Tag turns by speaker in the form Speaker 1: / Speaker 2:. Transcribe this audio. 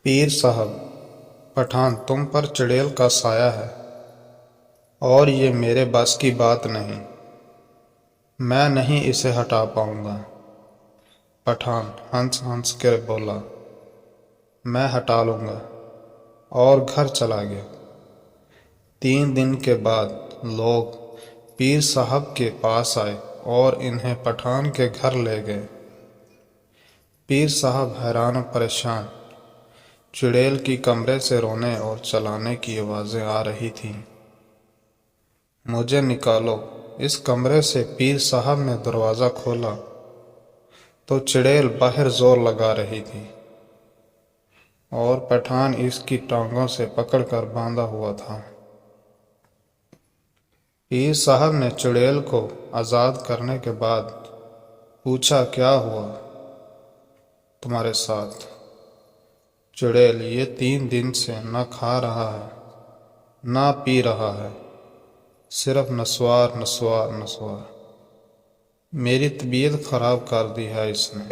Speaker 1: پیر صاحب، پٹھان تم پر چڑیل کا سایہ ہے اور یہ میرے بس کی بات نہیں، میں نہیں اسے ہٹا پاؤں گا۔ پٹھان ہنس ہنس کر بولا، میں ہٹا لوں گا، اور گھر چلا گیا۔ 3 دن کے بعد لوگ پیر صاحب کے پاس آئے اور انہیں پٹھان کے گھر لے گئے۔ پیر صاحب حیران و پریشان، چڑیل کی کمرے سے رونے اور چلانے کی آوازیں آ رہی تھیں۔ مجھے نکالو اس کمرے سے۔ پیر صاحب نے دروازہ کھولا تو چڑیل باہر زور لگا رہی تھی اور پٹھان اس کی ٹانگوں سے پکڑ کر باندھا ہوا تھا۔ پیر صاحب نے چڑیل کو آزاد کرنے کے بعد پوچھا، کیا ہوا تمہارے ساتھ؟ چڑیل، یہ 3 دن سے نہ کھا رہا ہے نہ پی رہا ہے، صرف نسوار نسوار نسوار۔ میری طبیعت خراب کر دی ہے اس نے۔